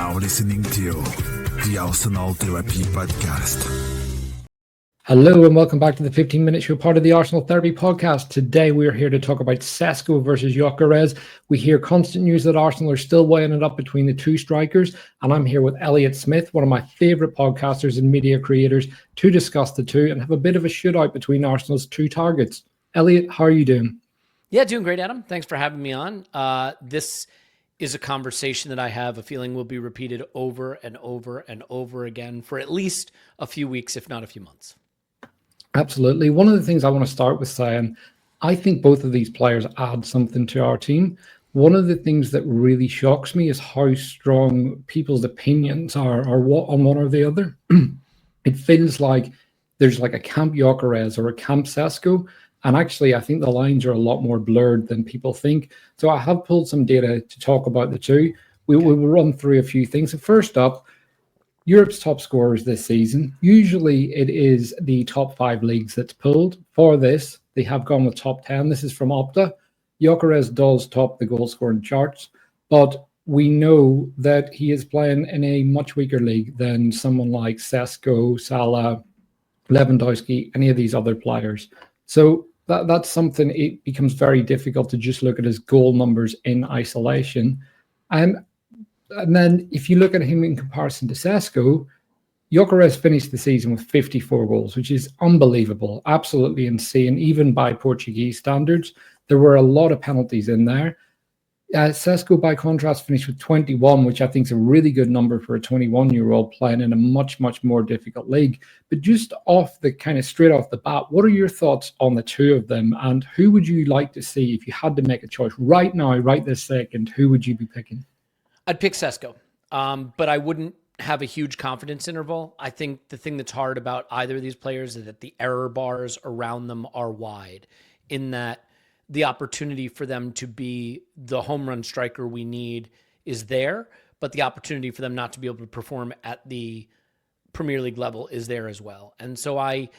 now listening to the Arsenal Therapy Podcast. Hello and welcome back to the 15-minute show, part of the Arsenal Therapy Podcast. Today we're here to talk about Sesko versus Gyokeres. We hear constant news that Arsenal are still weighing it up between the two strikers, and I'm here with Elliot Smith, one of my favourite podcasters and media creators, to discuss the two and have a bit of a shootout between Arsenal's two targets. Elliot, how are you doing? Yeah, doing great, Adam. Thanks for having me on. This is a conversation that I have a feeling will be repeated over and over and over again for at least a few weeks, if not a few months. Absolutely. One of the things I want to start with saying, I think both of these players add something to our team. One of the things that really shocks me is how strong people's opinions are on one or the other. It feels like there's like a Camp Gyokeres or a Camp Sesko. And actually, I think the lines are a lot more blurred than people think. So I have pulled some data to talk about the two. We will run through a few things. So first up, Europe's top scorers this season. Usually it is the top 5 leagues that's pulled. For this, they have gone with top 10. This is from Opta. Gyokeres does top the goal scoring charts, but we know that he is playing in a much weaker league than someone like Sesko, Salah, Lewandowski, any of these other players. So that's something, it becomes very difficult to just look at his goal numbers in isolation. And then if you look at him in comparison to Sesko, Gyokeres finished the season with 54 goals, which is unbelievable, absolutely insane, even by Portuguese standards. There were a lot of penalties in there. Sesko, by contrast, finished with 21, which I think is a really good number for a 21-year-old playing in a much, much more difficult league. But just off the kind of straight off the bat, what are your thoughts on the two of them? And who would you like to see if you had to make a choice right now, right this second? Who would you be picking? I'd pick Sesko, but I wouldn't have a huge confidence interval. I think the thing that's hard about either of these players is that the error bars around them are wide, in that the opportunity for them to be the home run striker we need is there, but the opportunity for them not to be able to perform at the Premier League level is there as well. And so I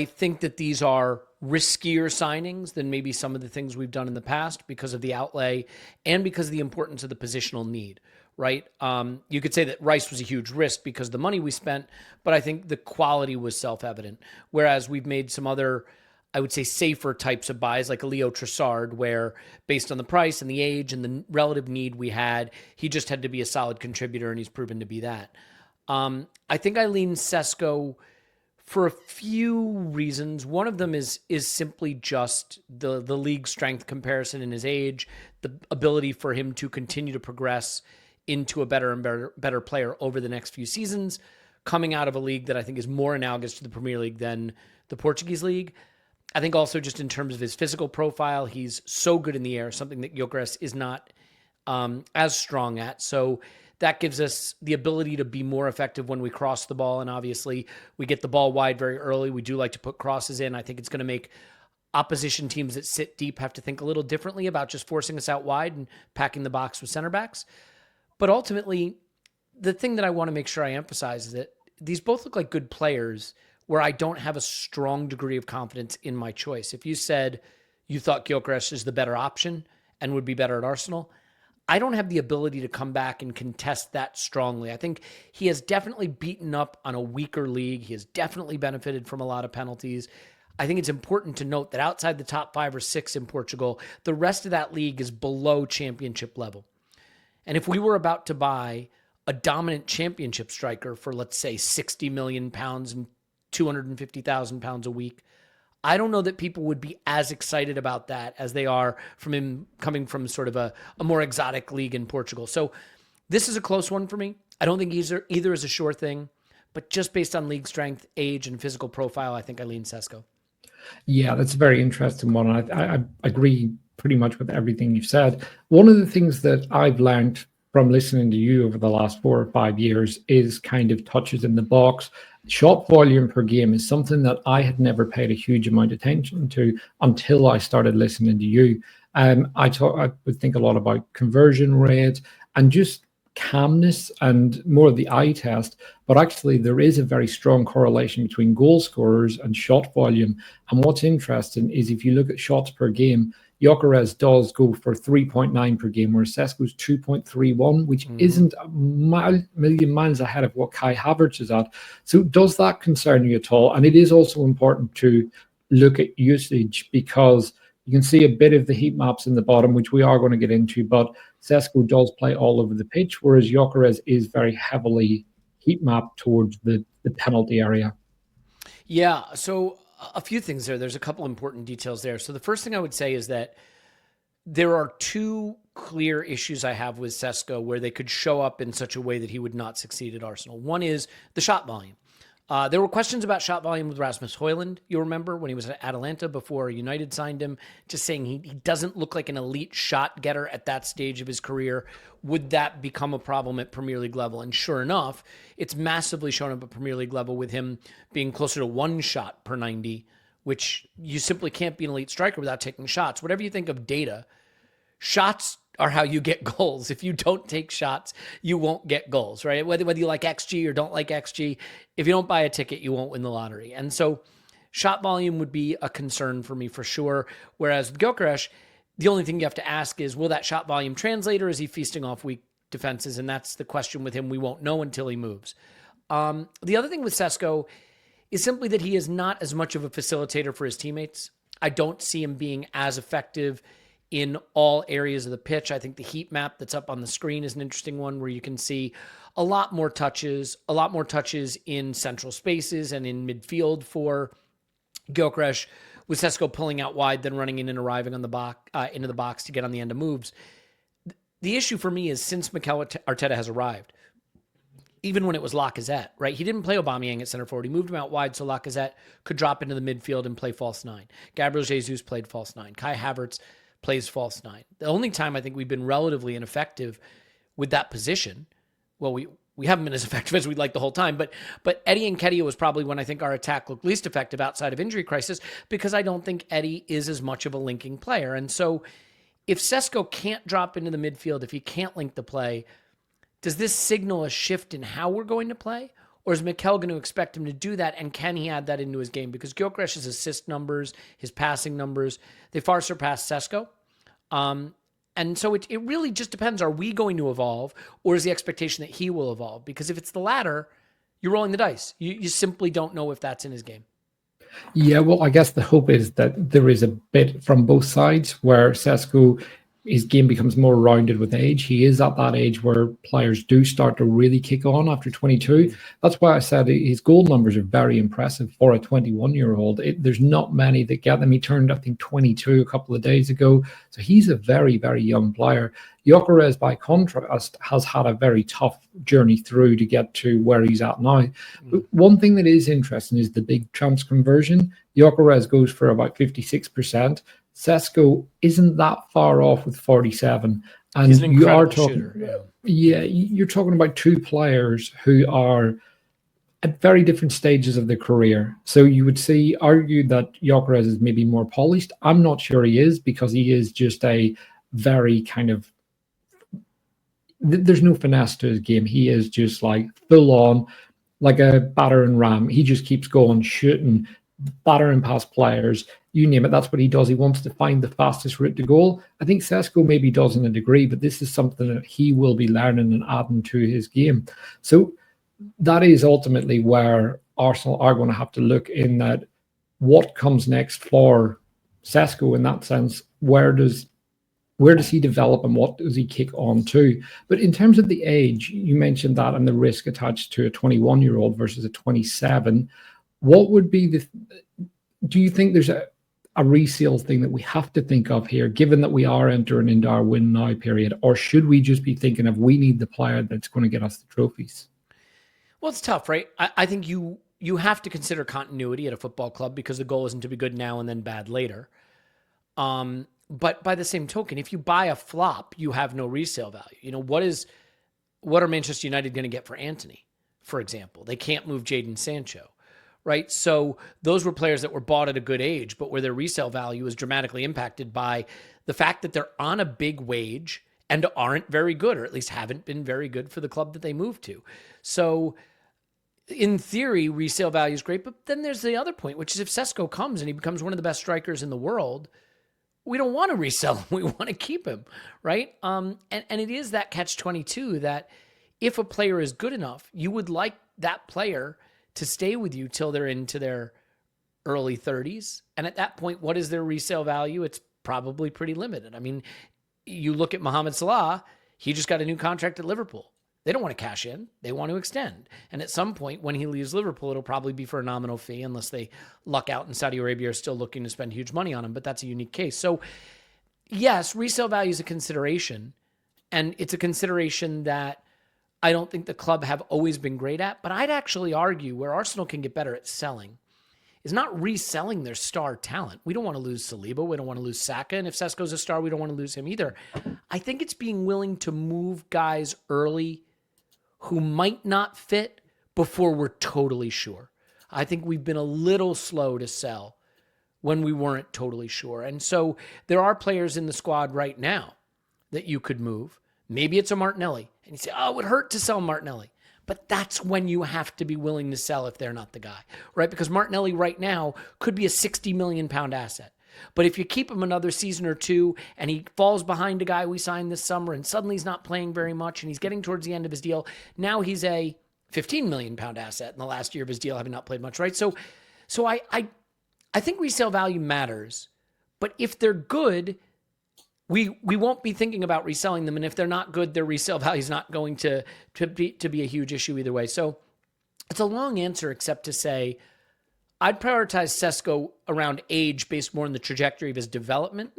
think that these are riskier signings than maybe some of the things we've done in the past because of the outlay and because of the importance of the positional need, right? You could say that Rice was a huge risk because of the money we spent, but I think the quality was self-evident. Whereas we've made some other, I would say, safer types of buys, like a Leo Trossard, where based on the price and the age and the relative need we had, he just had to be a solid contributor, and he's proven to be that. I think I lean Sesko for a few reasons. One of them is simply just the league strength comparison in his age, the ability for him to continue to progress into a better and better player over the next few seasons, coming out of a league that I think is more analogous to the Premier League than the Portuguese league. I think also just in terms of his physical profile, he's so good in the air, something that Gyokeres is not as strong at. So that gives us the ability to be more effective when we cross the ball. And obviously we get the ball wide very early. We do like to put crosses in. I think it's going to make opposition teams that sit deep have to think a little differently about just forcing us out wide and packing the box with center backs. But ultimately, the thing that I want to make sure I emphasize is that these both look like good players where I don't have a strong degree of confidence in my choice. If you said you thought Gyokeres is the better option and would be better at Arsenal, I don't have the ability to come back and contest that strongly. I think he has definitely beaten up on a weaker league. He has definitely benefited from a lot of penalties. I think it's important to note that outside the top 5 or 6 in Portugal, the rest of that league is below championship level. And if we were about to buy a dominant championship striker for, let's say, £60 million and £250,000 a week, I don't know that people would be as excited about that as they are from him coming from sort of a more exotic league in Portugal. So this is a close one for me. I don't think either is a sure thing, but just based on league strength, age, and physical profile, I think I lean Sesko. Yeah, that's a very interesting one. I agree pretty much with everything you've said. One of the things that I've learned from listening to you over the last 4 or 5 years is kind of touches in the box. Shot volume per game is something that I had never paid a huge amount of attention to until I started listening to you. I would think a lot about conversion rate and just calmness and more of the eye test, but actually there is a very strong correlation between goal scorers and shot volume. And what's interesting is if you look at shots per game, Gyokeres does go for 3.9 per game, whereas Sesko's 2.31, which isn't a million miles ahead of what Kai Havertz is at. So does that concern you at all? And it is also important to look at usage, because you can see a bit of the heat maps in the bottom, which we are going to get into, but Sesko does play all over the pitch, whereas Gyokeres is very heavily heat mapped towards the penalty area. Yeah, so a few things there. There's a couple important details there. So the first thing I would say is that there are two clear issues I have with Sesko where they could show up in such a way that he would not succeed at Arsenal. One is the shot volume. There were questions about shot volume with Rasmus Højlund, you remember, when he was at Atalanta before United signed him, just saying he doesn't look like an elite shot getter at that stage of his career. Would that become a problem at Premier League level? And sure enough, it's massively shown up at Premier League level with him being closer to 1 shot per 90, which you simply can't be an elite striker without taking shots. Whatever you think of data, shots are how you get goals. If you don't take shots, you won't get goals, right? Whether you like XG or don't like XG, if you don't buy a ticket, you won't win the lottery. And so shot volume would be a concern for me for sure. Whereas with Gyökeres, the only thing you have to ask is, will that shot volume translate, or is he feasting off weak defenses? And that's the question with him. We won't know until he moves. The other thing with Sesko is simply that he is not as much of a facilitator for his teammates. I don't see him being as effective in all areas of the pitch. I think the heat map that's up on the screen is an interesting one where you can see a lot more touches in central spaces and in midfield for Gyokeres, with Sesko pulling out wide, then running in and arriving on the box, into the box to get on the end of moves. The issue for me is, since Mikel Arteta has arrived, even when it was Lacazette, right? He didn't play Aubameyang at center forward. He moved him out wide so Lacazette could drop into the midfield and play false 9. Gabriel Jesus played false 9. Kai Havertz plays false 9. The only time I think we've been relatively ineffective with that position, well, we haven't been as effective as we'd like the whole time, but Eddie Nketiah was probably when I think our attack looked least effective outside of injury crisis, because I don't think Eddie is as much of a linking player. And so if Sesko can't drop into the midfield, if he can't link the play, does this signal a shift in how we're going to play? Or is Mikel going to expect him to do that? And can he add that into his game? Because Gyökeres' assist numbers, his passing numbers, they far surpass Sesko. And so it really just depends. Are we going to evolve, or is the expectation that he will evolve? Because if it's the latter, you're rolling the dice. You simply don't know if that's in his game. Yeah, well, I guess the hope is that there is a bit from both sides where Sesko, his game becomes more rounded with age. He is at that age where players do start to really kick on after 22. That's why I said his goal numbers are very impressive for a 21-year-old. There's not many that get them. He turned, I think, 22 a couple of days ago. So he's a very, very young player. Gyokeres, by contrast, has had a very tough journey through to get to where he's at now. But one thing that is interesting is the big chance conversion. Gyokeres goes for about 56%. Sesko isn't that far off with 47, and he's an you are incredible talking, shooter. yeah, you're talking about two players who are at very different stages of their career. So you would argue that Gyökeres is maybe more polished. I'm not sure he is, because he is just a very kind of, there's no finesse to his game. He is just like full on, like a battering ram. He just keeps going, shooting, battering past players. You name it, that's what he does. He wants to find the fastest route to goal. I think Sesko maybe does in a degree, but this is something that he will be learning and adding to his game. So that is ultimately where Arsenal are going to have to look, in that what comes next for Sesko in that sense. Where does he develop, and what does he kick on to? But in terms of the age, you mentioned that, and the risk attached to a 21-year-old versus a 27. What would be do you think there's a resale thing that we have to think of here, given that we are entering into our win now period? Or should we just be thinking of, we need the player that's going to get us the trophies? Well, it's tough, right? I think you have to consider continuity at a football club, because the goal isn't to be good now and then bad later. But by the same token, if you buy a flop, you have no resale value. You know, what are Manchester United going to get for Antony, for example? They can't move Jadon Sancho. Right. So those were players that were bought at a good age, but where their resale value is dramatically impacted by the fact that they're on a big wage and aren't very good, or at least haven't been very good for the club that they moved to. So in theory, resale value is great, but then there's the other point, which is if Sesko comes and he becomes one of the best strikers in the world, we don't want to resell him. We want to keep him, right? And it is that catch-22 that if a player is good enough, you would like that player to stay with you till they're into their early 30s. And at that point, what is their resale value? It's probably pretty limited. I mean, you look at Mohamed Salah, he just got a new contract at Liverpool. They don't want to cash in. They want to extend. And at some point when he leaves Liverpool, it'll probably be for a nominal fee unless they luck out and Saudi Arabia are still looking to spend huge money on him. But that's a unique case. So yes, resale value is a consideration. And it's a consideration that I don't think the club have always been great at. But I'd actually argue where Arsenal can get better at selling is not reselling their star talent. We don't want to lose Saliba. We don't want to lose Saka. And if Sesko's a star, we don't want to lose him either. I think it's being willing to move guys early who might not fit before we're totally sure. I think we've been a little slow to sell when we weren't totally sure. And so there are players in the squad right now that you could move. Maybe it's a Martinelli. And you say, oh, it would hurt to sell Martinelli. But that's when you have to be willing to sell if they're not the guy, right? Because Martinelli right now could be a 60 million pound asset. But if you keep him another season or two and he falls behind a guy we signed this summer and suddenly he's not playing very much and he's getting towards the end of his deal, now he's a 15 million pound asset in the last year of his deal, having not played much, right? So I think resale value matters, but if they're good, we won't be thinking about reselling them. And if they're not good, their resale value is not going to be a huge issue either way. So it's a long answer, except to say, I'd prioritize Sesko around age based more on the trajectory of his development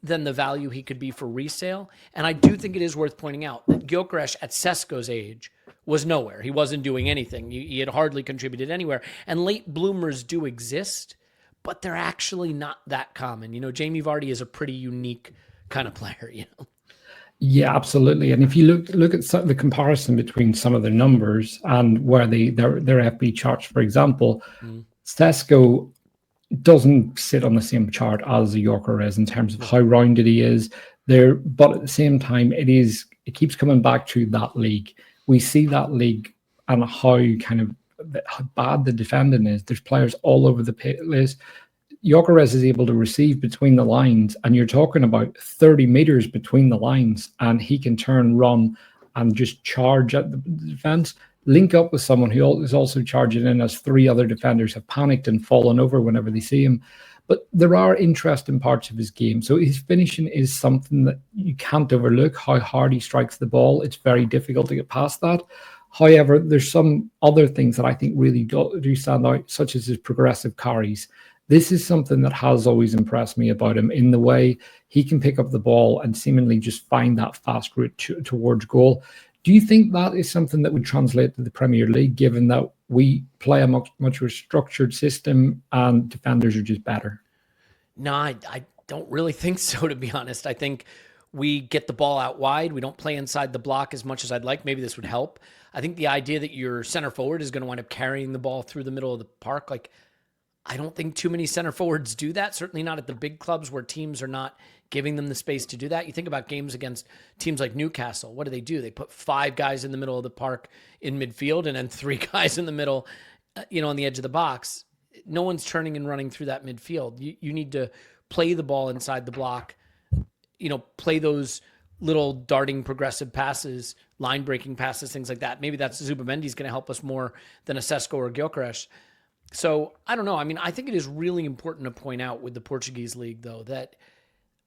than the value he could be for resale. And I do think it is worth pointing out that Gyokeres at Sesko's age was nowhere. He wasn't doing anything. He had hardly contributed anywhere. And late bloomers do exist, but they're actually not that common. You know, Jamie Vardy is a pretty unique kind of player, you know? Yeah, absolutely. And if you look at the comparison between some of their numbers and where their FB charts, for example, Sesko doesn't sit on the same chart as the Gyokeres in terms of how rounded he is there, but at the same time, it keeps coming back to that league. We see that league and how bad the defending is. There's players all over the place. Gyokeres is able to receive between the lines, and you're talking about 30 meters between the lines, and he can turn, run, and just charge at the defense. Link up with someone who is also charging in as three other defenders have panicked and fallen over whenever they see him. But there are interesting parts of his game. So his finishing is something that you can't overlook, how hard he strikes the ball. It's very difficult to get past that. However, there's some other things that I think really do stand out, such as his progressive carries. This is something that has always impressed me about him in the way he can pick up the ball and seemingly just find that fast route towards goal. Do you think that is something that would translate to the Premier League, given that we play a much more structured system and defenders are just better? No, I don't really think so, to be honest. I think we get the ball out wide. We don't play inside the block as much as I'd like. Maybe this would help. I think the idea that your center forward is going to wind up carrying the ball through the middle of the park, like, I don't think too many center forwards do that. Certainly not at the big clubs where teams are not giving them the space to do that. You think about games against teams like Newcastle. What do? They put 5 guys in the middle of the park in midfield and then 3 guys in the middle, on the edge of the box. No one's turning and running through that midfield. You need to play the ball inside the block, play those little darting progressive passes, line breaking passes, things like that. Maybe that's Zubamendi's going to help us more than a Sesko or Gyokeres. So I don't know. I mean, I think it is really important to point out with the Portuguese league, though, that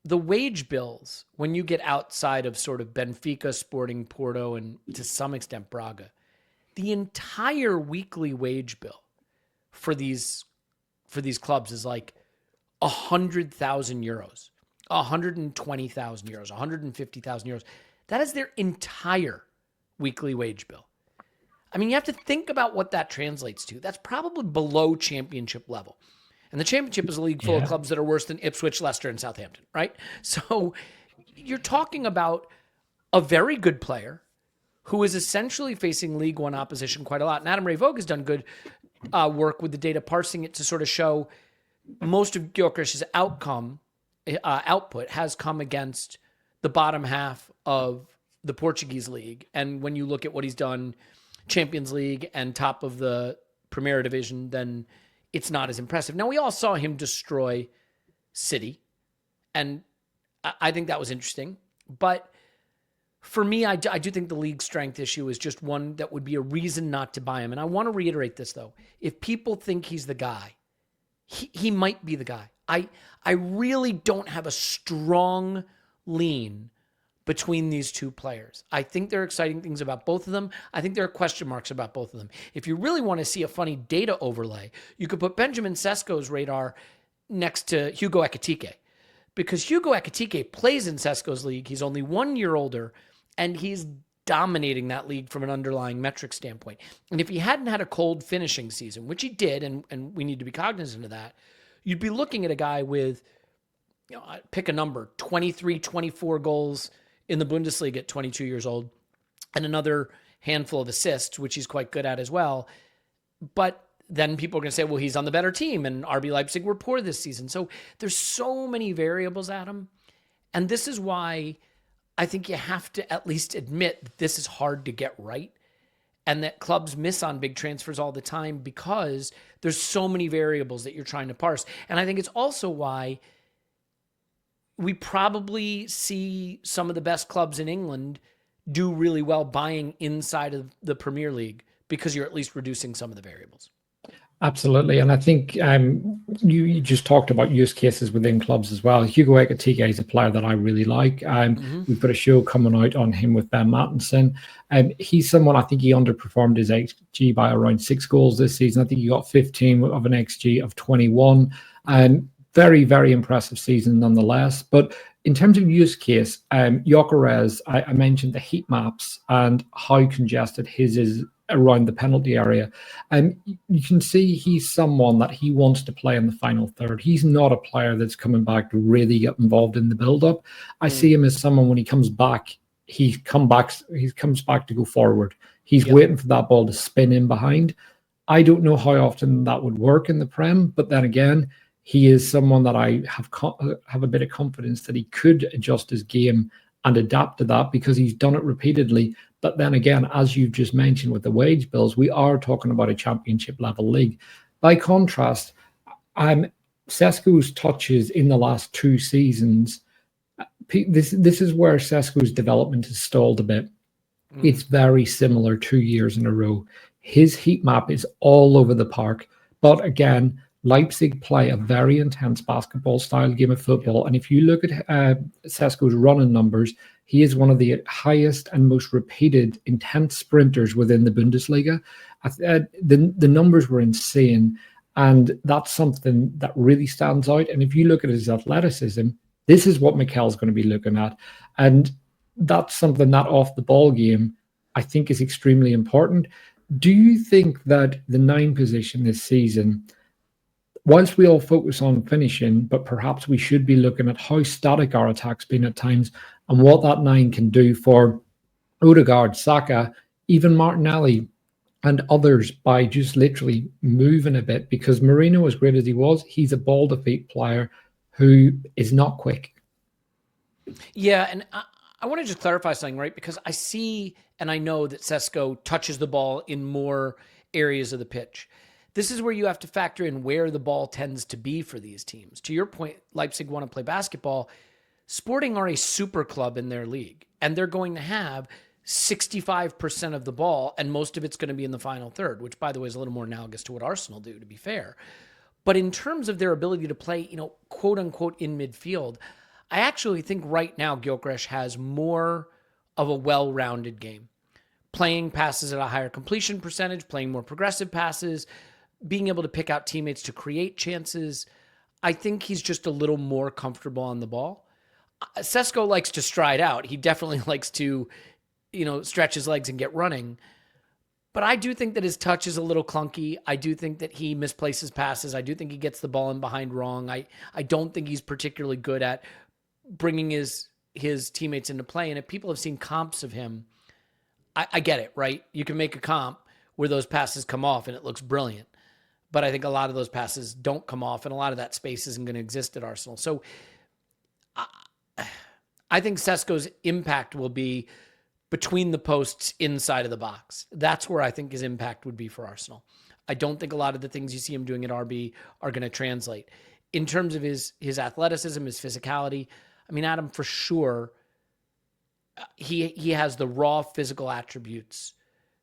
the wage bills, when you get outside of sort of Benfica, Sporting, Porto, and to some extent Braga, the entire weekly wage bill for these clubs is like 100,000 euros, 120,000 euros, 150,000 euros. That is their entire weekly wage bill. I mean, you have to think about what that translates to. That's probably below championship level. And the championship is a league full of clubs that are worse than Ipswich, Leicester, and Southampton, right? So you're talking about a very good player who is essentially facing League One opposition quite a lot. And Adam Ray Vogue has done good work with the data, parsing it to sort of show most of Gyokeres' output has come against the bottom half of the Portuguese league. And when you look at what he's done, Champions League and top of the Premier Division, then it's not as impressive. Now, we all saw him destroy City, and I think that was interesting. But for me, I do think the league strength issue is just one that would be a reason not to buy him. And I want to reiterate this, though. If people think he's the guy, he might be the guy. I really don't have a strong lean between these two players. I think there are exciting things about both of them. I think there are question marks about both of them. If you really want to see a funny data overlay, you could put Benjamin Sesko's radar next to Hugo Ekitike, because Hugo Ekitike plays in Sesko's league. He's only 1 year older, and he's dominating that league from an underlying metric standpoint. And if he hadn't had a cold finishing season, which he did, and we need to be cognizant of that, you'd be looking at a guy with, pick a number, 23, 24 goals in the Bundesliga at 22 years old, and another handful of assists, which he's quite good at as well. But then people are going to say, well, he's on the better team, and RB Leipzig were poor this season. So there's so many variables, Adam. And this is why I think you have to at least admit that this is hard to get right, and that clubs miss on big transfers all the time because there's so many variables that you're trying to parse. And I think it's also why we probably see some of the best clubs in England do really well buying inside of the Premier League, because you're at least reducing some of the variables. Absolutely. And I think you just talked about use cases within clubs as well. Hugo Ekitike is a player that I really like. We've got a show coming out on him with Ben Mattinson. He's someone, I think he underperformed his XG by around 6 goals this season. I think he got 15 of an XG of 21. Very, very impressive season nonetheless. But in terms of use case, Gyokeres, I mentioned the heat maps and how congested his is around the penalty area. And you can see he's someone that he wants to play in the final third. He's not a player that's coming back to really get involved in the build-up. I see him as someone, when he comes back, he comes back to go forward. He's waiting for that ball to spin in behind. I don't know how often that would work in the Prem, but then again, he is someone that I have a bit of confidence that he could adjust his game and adapt to that, because he's done it repeatedly. But then again, as you've just mentioned with the wage bills, we are talking about a championship level league. By contrast, Sesko's touches in the last 2 seasons, this is where Sesko's development has stalled a bit. It's very similar 2 years in a row. His heat map is all over the park. But again, Leipzig play a very intense basketball style game of football. And if you look at Sesko's running numbers, he is one of the highest and most repeated intense sprinters within the Bundesliga. The numbers were insane. And that's something that really stands out. And if you look at his athleticism, this is what Mikel's going to be looking at. And that's something that off the ball game, I think, is extremely important. Do you think that the 9 position this season, whilst we all focus on finishing, but perhaps we should be looking at how static our attack's been at times and what that 9 can do for Odegaard, Saka, even Martinelli and others, by just literally moving a bit? Because Mourinho, as great as he was, he's a ball defeat player who is not quick. Yeah, and I want to just clarify something, right? Because I see and I know that Sesko touches the ball in more areas of the pitch. This is where you have to factor in where the ball tends to be for these teams. To your point, Leipzig want to play basketball. Sporting are a super club in their league, and they're going to have 65% of the ball, and most of it's going to be in the final third, which, by the way, is a little more analogous to what Arsenal do, to be fair. But in terms of their ability to play, quote unquote, in midfield, I actually think right now Gyokeres has more of a well-rounded game. Playing passes at a higher completion percentage, playing more progressive passes, being able to pick out teammates to create chances. I think he's just a little more comfortable on the ball. Sesko likes to stride out. He definitely likes to, stretch his legs and get running. But I do think that his touch is a little clunky. I do think that he misplaces passes. I do think he gets the ball in behind wrong. I don't think he's particularly good at bringing his teammates into play. And if people have seen comps of him, I get it, right? You can make a comp where those passes come off and it looks brilliant. But I think a lot of those passes don't come off, and a lot of that space isn't going to exist at Arsenal. So I I think Sesko's impact will be between the posts inside of the box. That's where I think his impact would be for Arsenal. I don't think a lot of the things you see him doing at RB are going to translate. In terms of his athleticism, his physicality, I mean, Adam, for sure, he has the raw physical attributes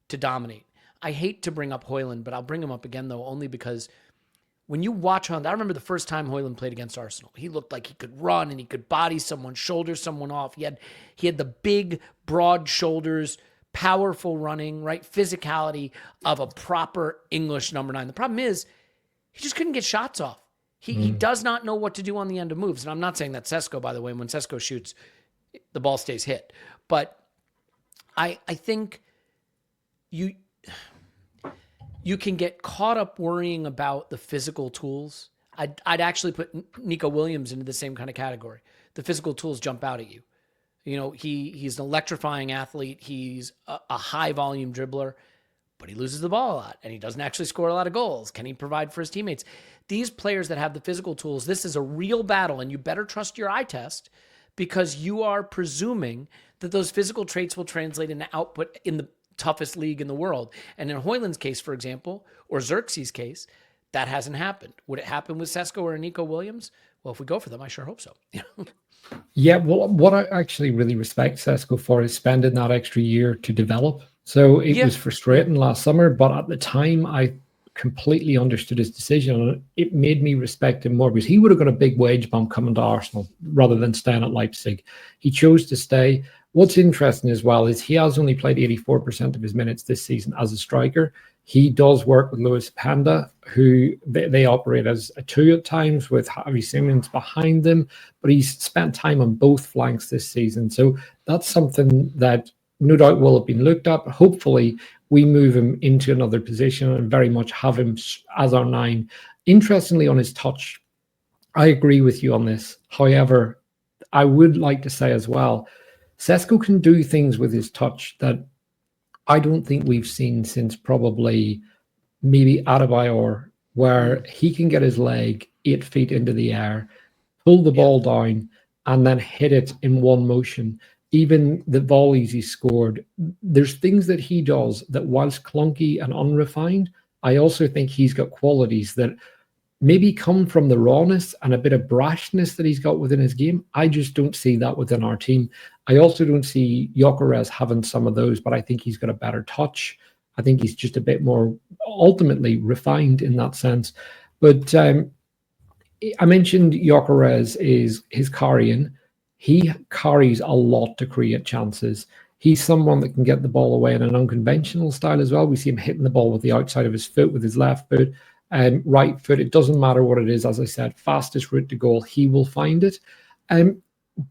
to dominate. I hate to bring up Højlund, but I'll bring him up again, though, only because when you watch Højlund, I remember the first time Højlund played against Arsenal. He looked like he could run and he could body someone, shoulder someone off. He had the big, broad shoulders, powerful running, right? Physicality of a proper English number 9. The problem is he just couldn't get shots off. He does not know what to do on the end of moves. And I'm not saying that Sesko, by the way, when Sesko shoots, the ball stays hit. But I think you can get caught up worrying about the physical tools. I'd actually put Nico Williams into the same kind of category. The physical tools jump out at you. You know, he's an electrifying athlete. He's a high volume dribbler, but he loses the ball a lot and he doesn't actually score a lot of goals. Can he provide for his teammates? These players that have the physical tools, this is a real battle, and you better trust your eye test because you are presuming that those physical traits will translate into output in the toughest league in the world. And in Højlund's case, for example, or Xerxes' case, that hasn't happened. Would it happen with Sesko or Nico Williams? Well, if we go for them, I sure hope so. Yeah, well, what I actually really respect Sesko for is spending that extra year to develop. So it was frustrating last summer, but at the time I completely understood his decision, and it made me respect him more because he would have got a big wage bump coming to Arsenal rather than staying at Leipzig. He chose to stay. What's interesting as well is he has only played 84% of his minutes this season as a striker. He does work with Lewis Panda, who they operate as a 2 at times with Harvey Simmons behind them, but he's spent time on both flanks this season. So that's something that no doubt will have been looked at. But hopefully we move him into another position and very much have him as our 9. Interestingly, on his touch, I agree with you on this. However, I would like to say as well, Sesko can do things with his touch that I don't think we've seen since probably maybe Adebayor, where he can get his leg 8 feet into the air, pull the ball down, and then hit it in one motion. Even the volleys he scored, there's things that he does that, whilst clunky and unrefined, I also think he's got qualities that maybe come from the rawness and a bit of brashness that he's got within his game. I just don't see that within our team. I also don't see Gyokeres having some of those, but I think he's got a better touch. I think he's just a bit more ultimately refined in that sense. But I mentioned Gyokeres is his carrying. He carries a lot to create chances. He's someone that can get the ball away in an unconventional style as well. We see him hitting the ball with the outside of his foot, with his left foot and right foot. It doesn't matter what it is. As I said, fastest route to goal, he will find it.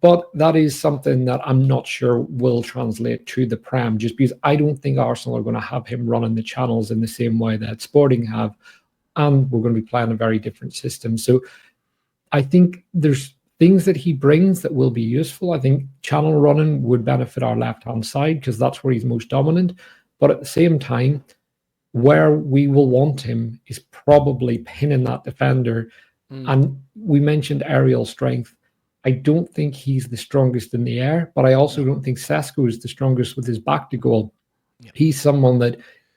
But that is something that I'm not sure will translate to the Prem, just because I don't think Arsenal are going to have him running the channels in the same way that Sporting have. And we're going to be playing a very different system. So I think there's things that he brings that will be useful. I think channel running would benefit our left-hand side because that's where he's most dominant. But at the same time, where we will want him is probably pinning that defender. And we mentioned aerial strength. I don't think he's the strongest in the air, but I also don't think Sesko is the strongest with his back to goal. He's someone that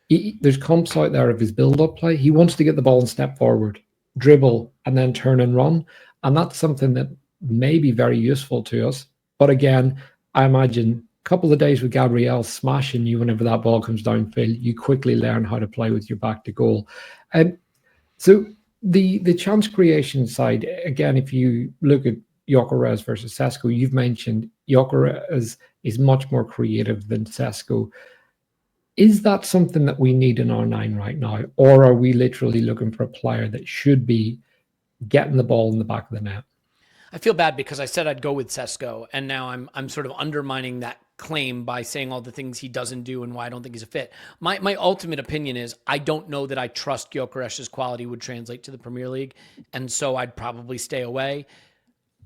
there's comps out there of his build-up play. He wants to get the ball and step forward, dribble, and then turn and run. And that's something that may be very useful to us. But again, I imagine a couple of days with Gabriel smashing you whenever that ball comes downfield, you quickly learn how to play with your back to goal. So the chance creation side, again, if you look at Gyokeres versus Sesko, you've mentioned Gyokeres is much more creative than Sesko. Is that something that we need in our 9 right now? Or are we literally looking for a player that should be getting the ball in the back of the net? I feel bad because I said I'd go with Sesko, and now I'm sort of undermining that claim by saying all the things he doesn't do and why I don't think he's a fit. My ultimate opinion is I don't know that I trust Gyokeres' quality would translate to the Premier League, and so I'd probably stay away.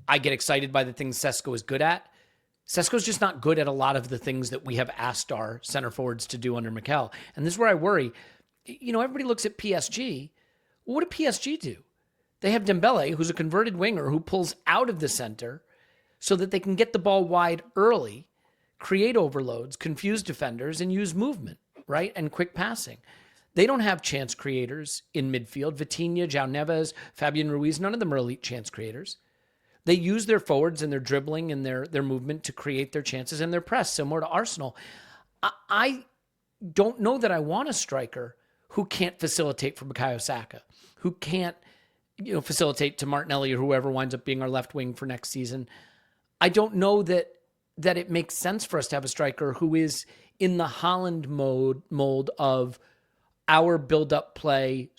I get excited by the things Sesko is good at. Sesko's just not good at a lot of the things that we have asked our center forwards to do under Mikel. And this is where I worry. You know, everybody looks at PSG. Well, what did PSG do? They have Dembele, who's a converted winger who pulls out of the center, so that they can get the ball wide early, create overloads, confuse defenders, and use movement, right? And quick passing. They don't have chance creators in midfield. Vitinha, João Neves, Fabian Ruiz, none of them are elite chance creators. They use their forwards and their dribbling and their movement to create their chances and their press, similar to Arsenal. I don't know that I want a striker who can't facilitate for Bukayo Saka, who can't facilitate to Martinelli or whoever winds up being our left wing for next season. I don't know that it makes sense for us to have a striker who is in the Haaland mold of our build-up play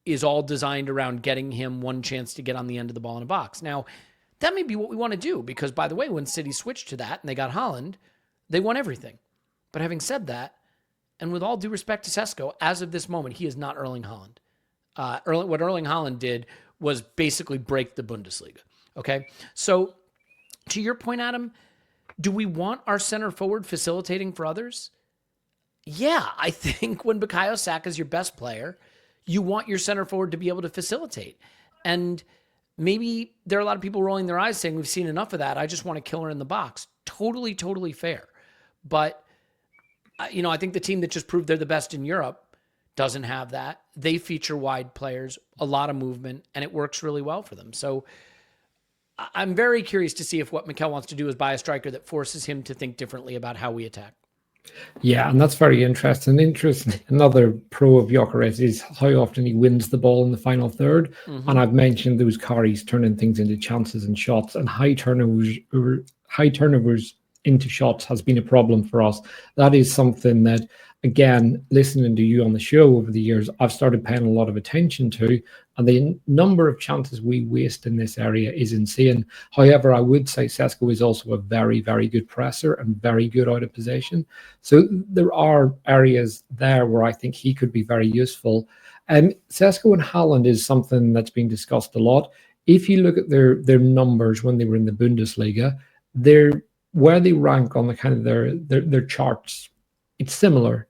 is all designed around getting him one chance to get on the end of the ball in a box. Now, that may be what we want to do because, by the way, when City switched to that and they got Haaland, they won everything. But having said that, and with all due respect to Sesko, as of this moment, he is not Erling Haaland. What Erling Haaland did was basically break the Bundesliga. Okay? So, to your point, Adam, do we want our center forward facilitating for others? Yeah, I think when Bukayo Saka is your best player, you want your center forward to be able to facilitate. And maybe there are a lot of people rolling their eyes saying, we've seen enough of that. I just want a killer in the box. Totally, totally fair. But, I think the team that just proved they're the best in Europe doesn't have that. They feature wide players, a lot of movement, and it works really well for them. So I'm very curious to see if what Mikel wants to do is buy a striker that forces him to think differently about how we attack. Yeah, and that's very interesting. Another pro of Gyokeres is how often he wins the ball in the final third. Mm-hmm. And I've mentioned those carries turning things into chances and shots, and high turnovers into shots has been a problem for us. That is something that, again, listening to you on the show over the years, I've started paying a lot of attention to, and the number of chances we waste in this area is insane. However, I would say Sesko is also a very, very good presser and very good out of possession. So there are areas there where I think he could be very useful. And Sesko and Haaland is something that's been discussed a lot. If you look at their numbers when they were in the Bundesliga, where they rank on the kind of their charts, it's similar.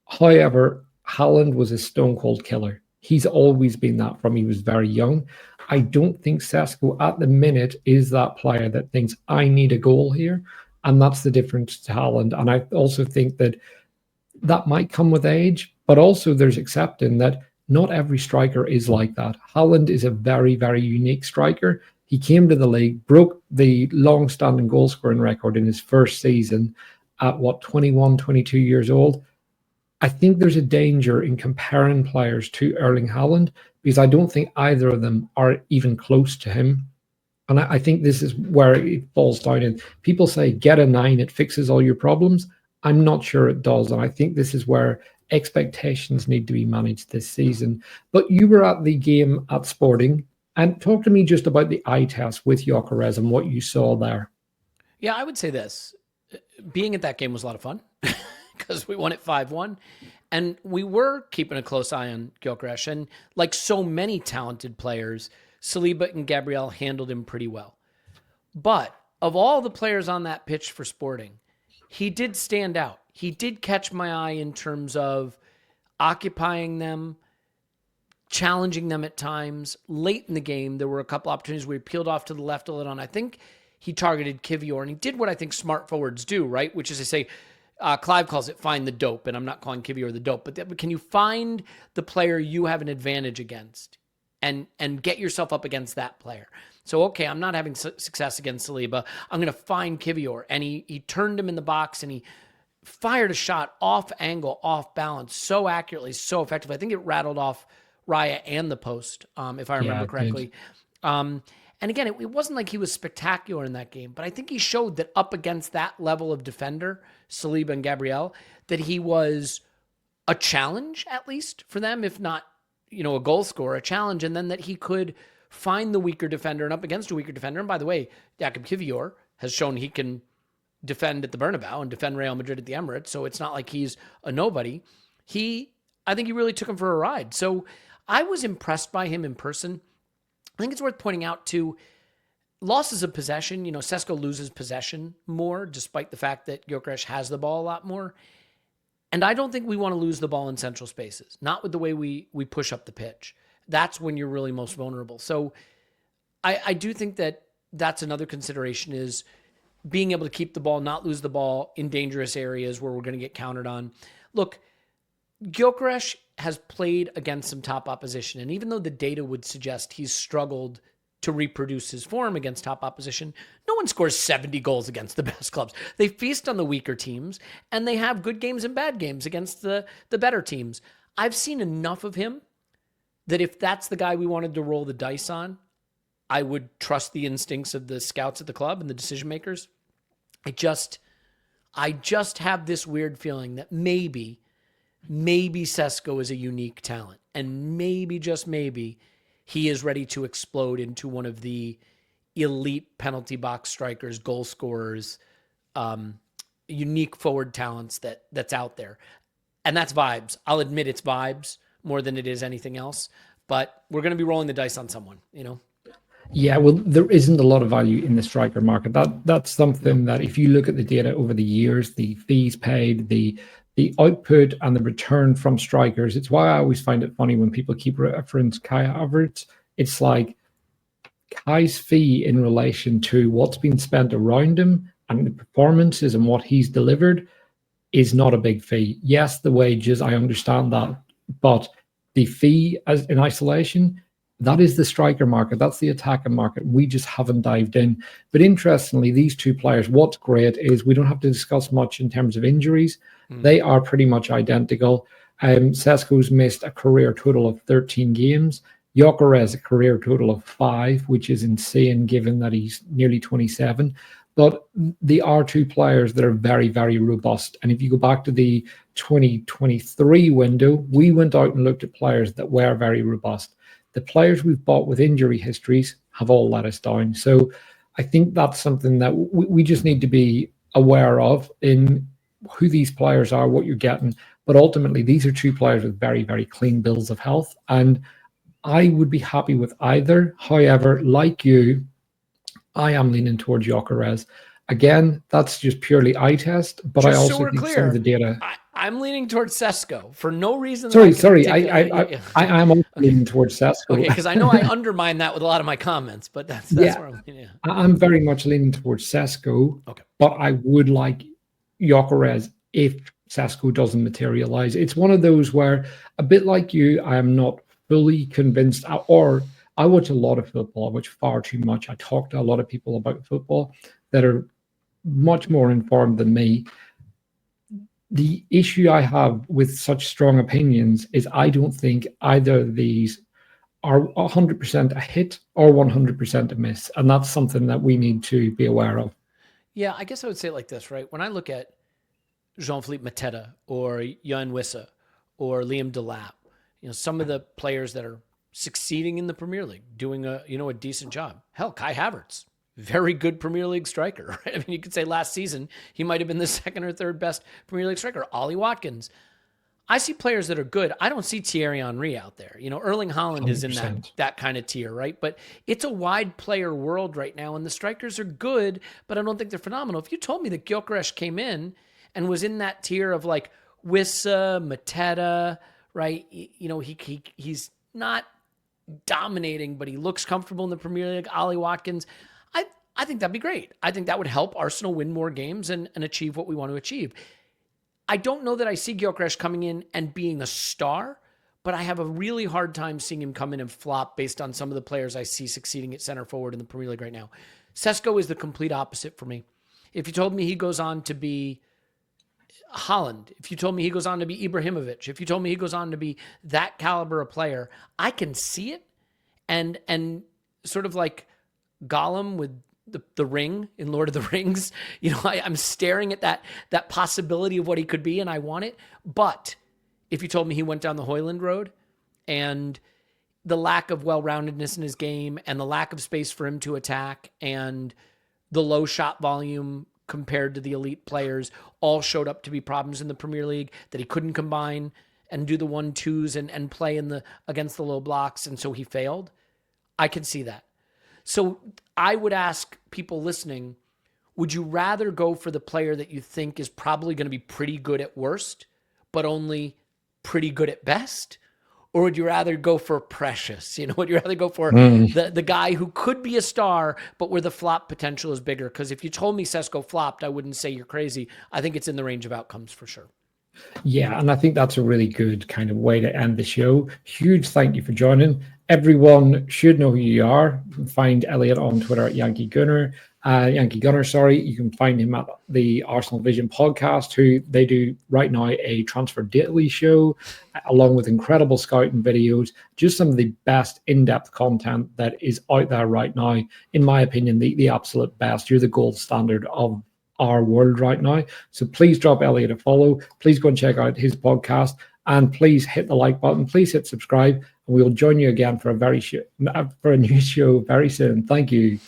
However, Haaland was a stone cold killer. He's always been that from he was very young. I don't think Sesko at the minute is that player that thinks I need a goal here. And that's the difference to Haaland. And I also think that might come with age, but also there's accepting that not every striker is like that. Haaland is a very, very unique striker. He came to the league, broke the long-standing goal-scoring record in his first season at, 21, 22 years old. I think there's a danger in comparing players to Erling Haaland because I don't think either of them are even close to him. And I think this is where it falls down. And people say, get a 9, it fixes all your problems. I'm not sure it does. And I think this is where expectations need to be managed this season. But you were at the game at Sporting. And talk to me just about the eye test with Gyokeres and what you saw there. Yeah, I would say this. Being at that game was a lot of fun because we won it 5-1. And we were keeping a close eye on Gyokeres. And like so many talented players, Saliba and Gabriel handled him pretty well. But of all the players on that pitch for Sporting, he did stand out. He did catch my eye in terms of occupying them, challenging them at times. Late in the game, there were a couple opportunities where he peeled off to the left a little, and I think he targeted Kivior, and he did what I think smart forwards do, right? Which is to say, Clive calls it find the dope, and I'm not calling Kivior the dope, but can you find the player you have an advantage against and get yourself up against that player? So, okay, I'm not having success against Saliba. I'm going to find Kivior, and he turned him in the box, and he fired a shot off angle, off balance, so accurately, so effectively. I think it rattled off Raya and the post, if I remember correctly. And again, it wasn't like he was spectacular in that game, but I think he showed that up against that level of defender, Saliba and Gabriel, that he was a challenge, at least for them, if not, a goal scorer, a challenge, and then that he could find the weaker defender and up against a weaker defender. And by the way, Jakub Kivior has shown he can defend at the Bernabeu and defend Real Madrid at the Emirates, so it's not like he's a nobody. I think he really took him for a ride. So I was impressed by him in person. I think it's worth pointing out, too, losses of possession. Sesko loses possession more, despite the fact that Gyokeres has the ball a lot more. And I don't think we want to lose the ball in central spaces, not with the way we push up the pitch. That's when you're really most vulnerable. So I do think that that's another consideration, is being able to keep the ball, not lose the ball in dangerous areas where we're going to get countered on. Look, Gyokeres has played against some top opposition, and even though the data would suggest he's struggled to reproduce his form against top opposition, no one scores 70 goals against the best clubs. They feast on the weaker teams, and they have good games and bad games against the better teams. I've seen enough of him that if that's the guy we wanted to roll the dice on, I would trust the instincts of the scouts at the club and the decision makers. I just have this weird feeling that maybe Sesko is a unique talent, and maybe, just maybe, he is ready to explode into one of the elite penalty box strikers, goal scorers, unique forward talents that's out there. And that's vibes. I'll admit it's vibes more than it is anything else, but we're going to be rolling the dice on someone, you know? Yeah, well, there isn't a lot of value in the striker market. That's something that if you look at the data over the years, the fees paid, the output and the return from strikers, it's why I always find it funny when people keep reference Kai Havertz. It's like Kai's fee in relation to what's been spent around him and the performances and what he's delivered is not a big fee. Yes, the wages, I understand that, but the fee as in isolation, that is the striker market. That's the attacker market. We just haven't dived in. But interestingly, these two players, what's great is we don't have to discuss much in terms of injuries. They are pretty much identical. Sesko's missed a career total of 13 games. Gyokeres a career total of 5, which is insane given that he's nearly 27. But they are two players that are very, very robust. And if you go back to the 2023 window, we went out and looked at players that were very robust. The players we've bought with injury histories have all let us down. So I think that's something that we just need to be aware of in who these players are, what you're getting. But ultimately, these are two players with very, very clean bills of health. And I would be happy with either. However, like you, I am leaning towards Gyokeres. Again, that's just purely eye test, but Just I also so we're think clear, some of the data. I'm leaning towards Sesko for no reason. Sorry. I'm also leaning towards Sesko. Okay, because I know I undermine that with a lot of my comments, but that's where I'm leaning. Yeah. I'm very much leaning towards Sesko. Okay, but I would like Gyokeres if Sesko doesn't materialize. It's one of those where, a bit like you, I am not fully convinced, or I watch a lot of football. I watch far too much. I talk to a lot of people about football that are much more informed than me. The issue I have with such strong opinions is I don't think either of these are 100% a hit or 100% a miss. And that's something that we need to be aware of. Yeah, I guess I would say it like this, right? When I look at Jean-Philippe Mateta or Jan Wissa or Liam Delap, some of the players that are succeeding in the Premier League, doing a decent job. Hell, Kai Havertz, very good Premier League striker, right? I mean, you could say last season he might have been the second or third best Premier League striker. Ollie Watkins. I see players that are good. I don't see Thierry Henry out there. Erling Haaland 100%. Is in that kind of tier, right? But it's a wide player world right now, and the strikers are good, but I don't think they're phenomenal. If you told me that Gyokeres came in and was in that tier of like Wissa, Mateta, right? He's not dominating, but he looks comfortable in the Premier League. Ollie Watkins, I think that'd be great. I think that would help Arsenal win more games and achieve what we want to achieve. I don't know that I see Gyokeres coming in and being a star, but I have a really hard time seeing him come in and flop based on some of the players I see succeeding at center forward in the Premier League right now. Sesko is the complete opposite for me. If you told me he goes on to be Haaland, if you told me he goes on to be Ibrahimovic, if you told me he goes on to be that caliber of player, I can see it. And sort of like Gollum with the ring in Lord of the Rings, I'm staring at that possibility of what he could be, and I want it. But if you told me he went down the Hoyland road and the lack of well-roundedness in his game and the lack of space for him to attack and the low shot volume compared to the elite players all showed up to be problems in the Premier League, that he couldn't combine and do the 1-2s and play against the low blocks, and so he failed, I can see that. So I would ask people listening, would you rather go for the player that you think is probably going to be pretty good at worst, but only pretty good at best? or would you rather go for Precious? Would you rather go for the guy who could be a star, but where the flop potential is bigger? Because if you told me Sesko flopped, I wouldn't say you're crazy. I think it's in the range of outcomes for sure. Yeah, and I think that's a really good kind of way to end the show. Huge thank you for joining. Everyone should know who you are. You can find Elliot on Twitter at Yankee Gunner. You can find him at the Arsenal Vision podcast, who they do right now a transfer daily show, along with incredible scouting videos, just some of the best in-depth content that is out there right now. In my opinion, the absolute best. You're the gold standard of our world right now. So please drop Elliot a follow. Please go and check out his podcast, and please hit the like button. Please hit subscribe, and we will join you again for a new show very soon. Thank you.